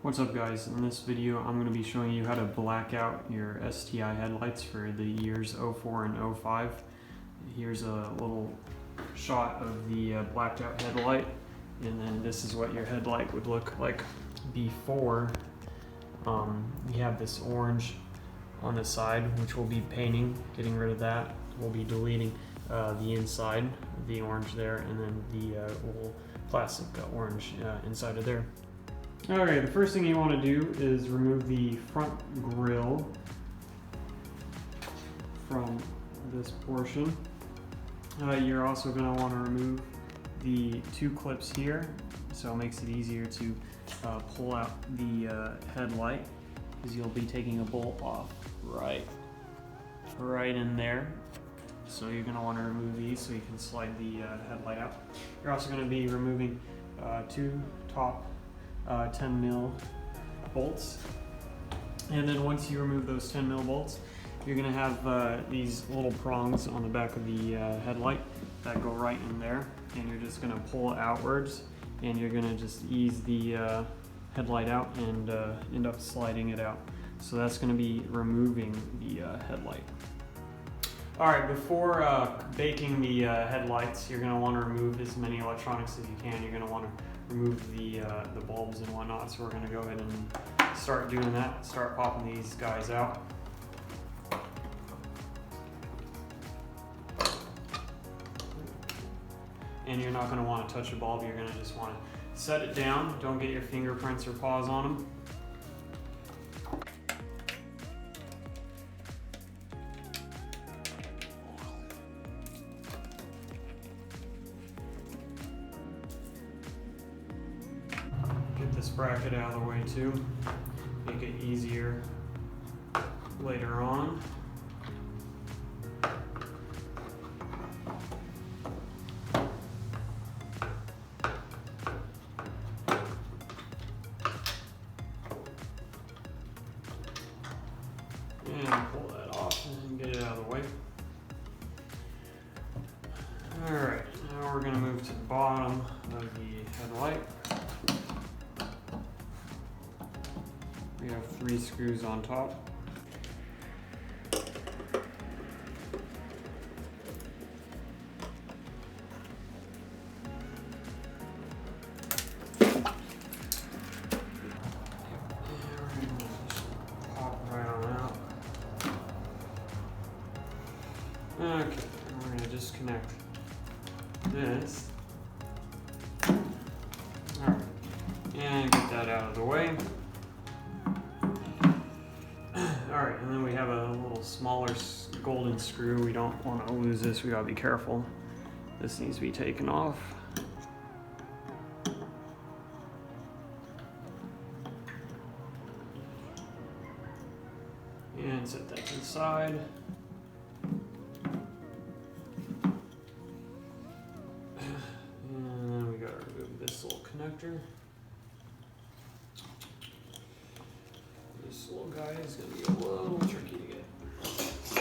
What's up guys, in this video I'm going to be showing you how to black out your STI headlights for the years 04 and 05. Here's a little shot of the blacked out headlight, and then this is what your headlight would look like before. You have this orange on the side, which we'll be painting, getting rid of that. We'll be deleting the inside, the orange there, and then the little plastic orange inside of there. Okay, the first thing you want to do is remove the front grille from this portion. You're also going to want to remove the two clips here, so it makes it easier to pull out the headlight, because you'll be taking a bolt off right in there. So you're going to want to remove these so you can slide the headlight out. You're also going to be removing two top 10 mil bolts, and then once you remove those 10 mil bolts, you're going to have these little prongs on the back of the headlight that go right in there, and you're just going to pull it outwards, and you're going to just ease the headlight out and end up sliding it out. So that's going to be removing the headlight. Alright, before baking the headlights, you're going to want to remove as many electronics as you can. You're going to want to remove the bulbs and whatnot, so we're going to go ahead and start doing that. Start popping these guys out. And you're not going to want to touch a bulb, you're going to just want to set it down. Don't get your fingerprints or paws on them. Get this bracket out of the way too, make it easier later on. And pull that off and get it out of the way. Alright, now we're going to move to the bottom of the headlight. We have 3 screws on top. Okay, we're going to just connect this. Alright, and get that out of the way. Alright, and then we have a little smaller golden screw. We don't want to lose this, we gotta be careful. This needs to be taken off. And set that to the side. And then we gotta remove this little connector. This little guy is going to be a little tricky to get. Just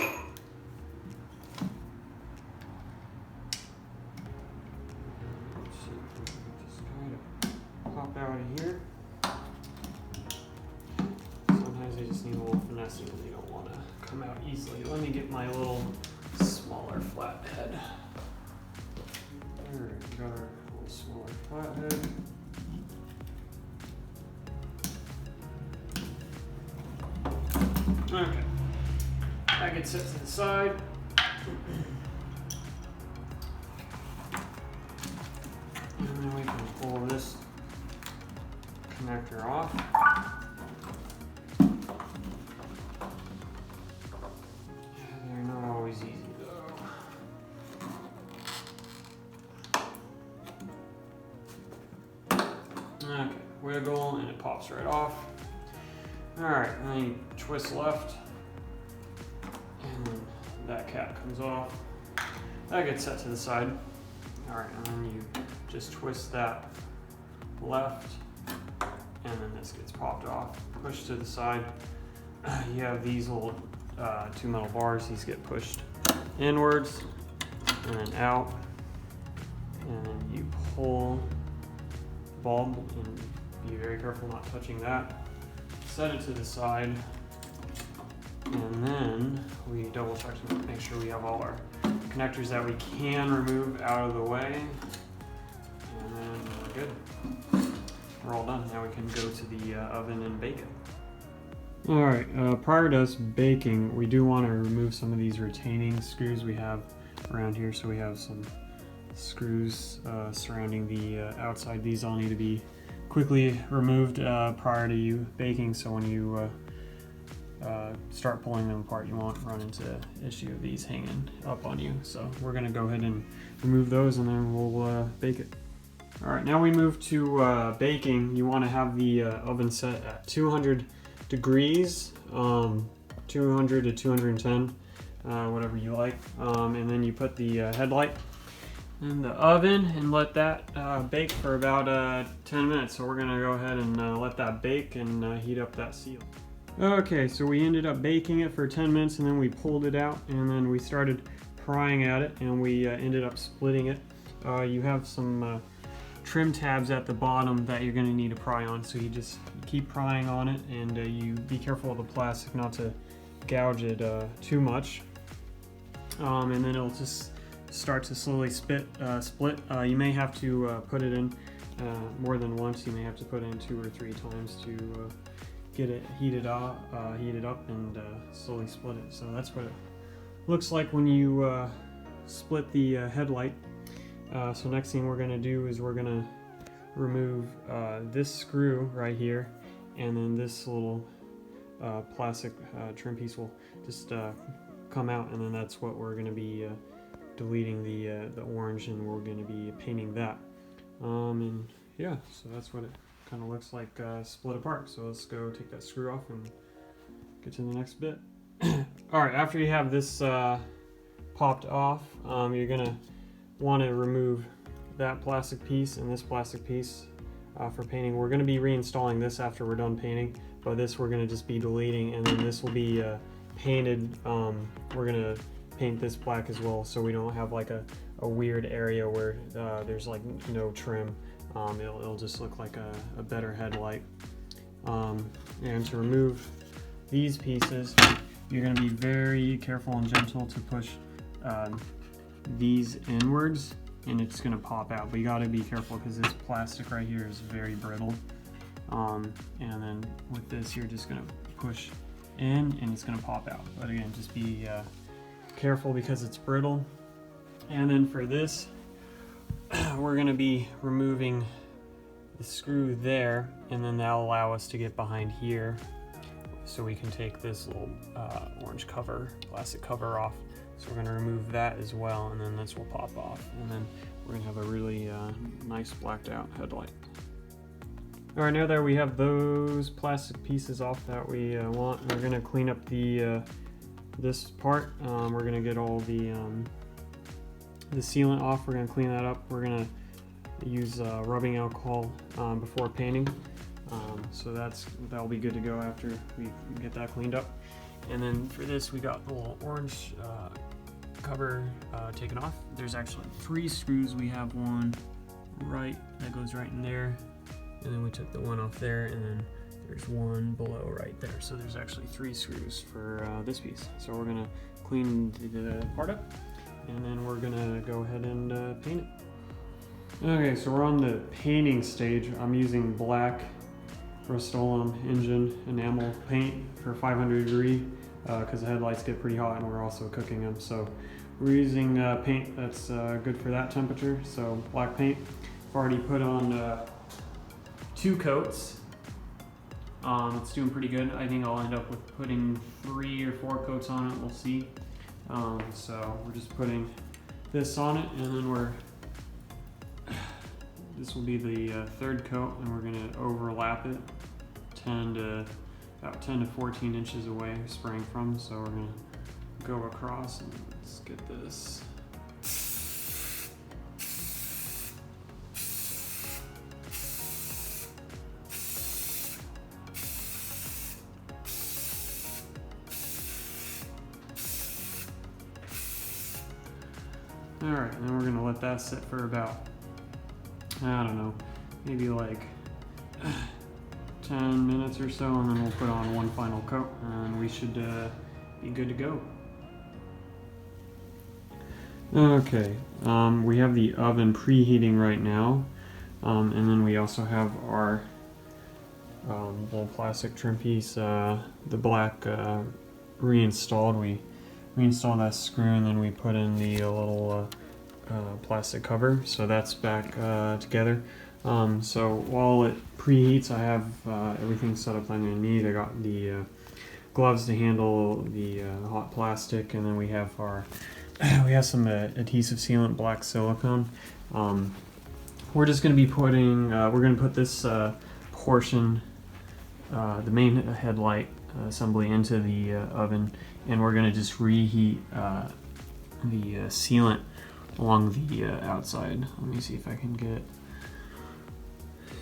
kind of pop out of here. Sometimes they just need a little finessing and they don't want to come out easily. Let me get my little smaller flathead. Alright, we got our little smaller flathead. Okay, that gets set to the side. And then we can pull this connector off. They're not always easy though. Okay, wiggle and it pops right off. Alright, and then you twist left, and then that cap comes off. That gets set to the side. Alright, and then you just twist that left, and then this gets popped off. Push to the side. You have these little 2 metal bars, these get pushed inwards, and then out. And then you pull the bulb in be very careful not touching that. Set it to the side, and then we double check to make sure we have all our connectors that we can remove out of the way, and then we're good. We're all done. Now we can go to the oven and bake it. Alright, prior to us baking, we do want to remove some of these retaining screws we have around here. So we have some screws surrounding the outside. These all need to be quickly removed prior to you baking, so when you start pulling them apart, you won't run into the issue of these hanging up on you. So we're going to go ahead and remove those, and then we'll bake it. Alright, now we move to baking. You want to have the oven set at 200 degrees, 200 to 210, whatever you like, and then you put the headlight in the oven and let that bake for about 10 minutes. So we're gonna go ahead and let that bake and heat up that seal. Okay, so we ended up baking it for 10 minutes, and then we pulled it out, and then we started prying at it, and we ended up splitting it. You have some trim tabs at the bottom that you're going to need to pry on, so you just keep prying on it, and you be careful of the plastic not to gouge it too much, and then it'll just start to slowly split. You may have to put it in more than once. You may have to put it in 2 or 3 times to get it heated up and slowly split it. So that's what it looks like when you split the headlight. So next thing we're going to do is we're going to remove this screw right here, and then this little plastic trim piece will just come out, and then that's what we're going to be deleting the orange, and we're going to be painting that. And yeah, so that's what it kind of looks like split apart. So let's go take that screw off and get to the next bit. Alright, after you have this popped off, you're going to want to remove that plastic piece and this plastic piece for painting. We're going to be reinstalling this after we're done painting, but this we're going to just be deleting, and then this will be painted. We're going to paint this black as well, so we don't have like a weird area where there's like no trim. It'll just look like a better headlight. And to remove these pieces, you're going to be very careful and gentle to push these inwards, and it's going to pop out, but you got to be careful because this plastic right here is very brittle. And then with this, you're just going to push in and it's going to pop out, but again, just be careful because it's brittle. And then for this, we're going to be removing the screw there, and then that'll allow us to get behind here so we can take this little orange plastic cover off. So we're going to remove that as well, and then this will pop off, and then we're going to have a really nice blacked out headlight. Alright, now that we have those plastic pieces off that we want, we're going to clean up this part. We're going to get all the sealant off. We're going to clean that up. We're going to use rubbing alcohol before painting. So that'll be good to go after we get that cleaned up. And then for this, we got the little orange cover taken off. There's actually 3 screws. We have one that goes right in there, and then we took the one off there, and then there's one below right there. So there's actually 3 screws for this piece. So we're gonna clean the part up, and then we're gonna go ahead and paint it. Okay, so we're on the painting stage. I'm using black Rust-Oleum engine enamel paint for 500 degree because the headlights get pretty hot and we're also cooking them. So we're using paint that's good for that temperature. So black paint. I've already put on 2 coats. It's doing pretty good. I think I'll end up with putting 3 or 4 coats on it. We'll see. So we're just putting this on it, and then this will be the 3rd coat, and we're going to overlap it about 10 to 14 inches away spraying from. So we're going to go across, and let's get this. Alright, and then we're going to let that sit for about, I don't know, maybe like 10 minutes or so, and then we'll put on one final coat, and we should be good to go. Okay, we have the oven preheating right now, and then we also have our little plastic trim piece, the black reinstalled. We reinstalled that screw, and then we put in the little plastic cover, so that's back together. So while it preheats, I have everything set up on underneath. I got the gloves to handle the hot plastic, and then we have our we have some adhesive sealant, black silicone. We're just going to be putting we're going to put this portion, the main headlight assembly, into the oven, and we're going to just reheat the sealant along the outside. Let me see if I can get,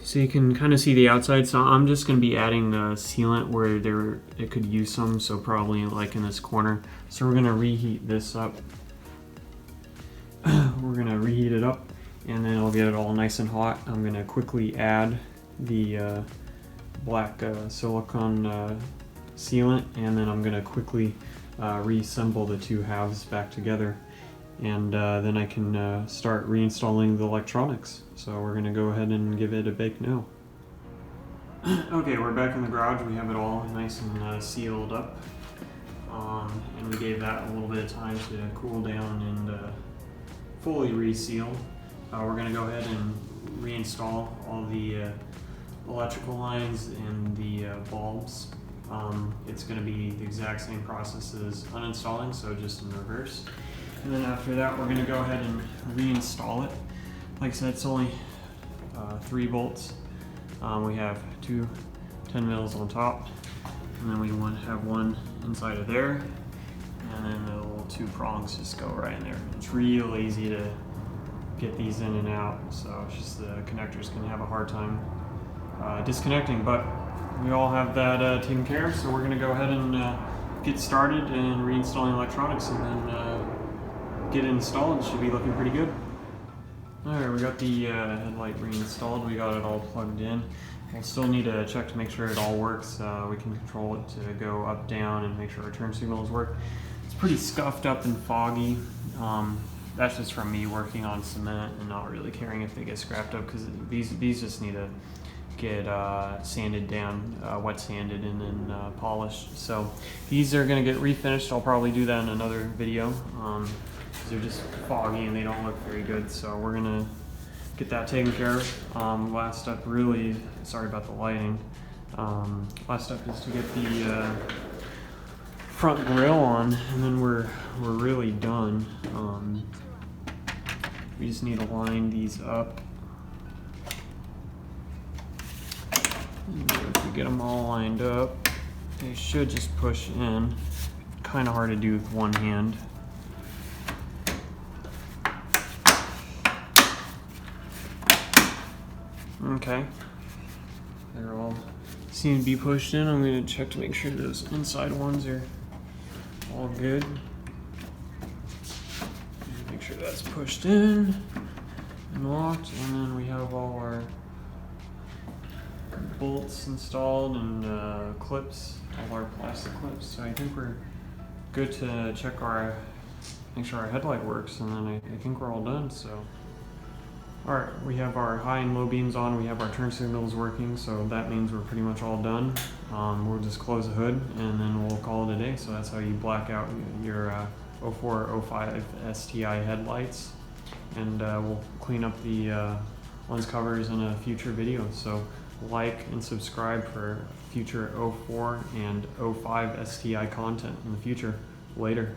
so you can kind of see the outside. So I'm just going to be adding sealant where it could use some, so probably like in this corner. So we're going to reheat this up. We're going to reheat it up, and then I'll get it all nice and hot. I'm going to quickly add the black silicone sealant, and then I'm going to quickly reassemble the two halves back together, and then I can start reinstalling the electronics. So we're going to go ahead and give it a bake now. Okay, we're back in the garage. We have it all nice and sealed up, and we gave that a little bit of time to cool down and fully reseal. We're going to go ahead and reinstall all the electrical lines and the bulbs. It's going to be the exact same process as uninstalling, so just in reverse. And then after that, we're going to go ahead and reinstall it. Like I said, it's only 3 bolts. We have 2 10 mils on top, and then we want to have one inside of there, and then the little 2 prongs just go right in there. It's real easy to get these in and out, so it's just the connectors can have a hard time disconnecting, but we all have that taken care of. So we're going to go ahead and get started in reinstalling electronics, and then get it installed. It should be looking pretty good. Alright, we got the headlight reinstalled. We got it all plugged in. We'll still need to check to make sure it all works. We can control it to go up, down, and make sure our turn signals work. It's pretty scuffed up and foggy. That's just from me working on cement and not really caring if they get scrapped up, because these just need to get sanded down, wet sanded, and then polished. So these are going to get refinished. I'll probably do that in another video. They're just foggy and they don't look very good, so we're going to get that taken care of. Last step, really, sorry about the lighting. Last step is to get the front grille on, and then we're really done. We just need to line these up. And if we get them all lined up, they should just push in. Kind of hard to do with one hand. Okay, they're all seem to be pushed in. I'm going to check to make sure those inside ones are all good. Make sure that's pushed in and locked, and then we have all our bolts installed and clips, all our plastic clips. So I think we're good to check make sure our headlight works, and then I think we're all done. So. Alright, we have our high and low beams on, we have our turn signals working, so that means we're pretty much all done. We'll just close the hood, and then we'll call it a day. So that's how you black out your 04, 05 STI headlights. And we'll clean up the lens covers in a future video. So like and subscribe for future 04 and 05 STI content in the future. Later.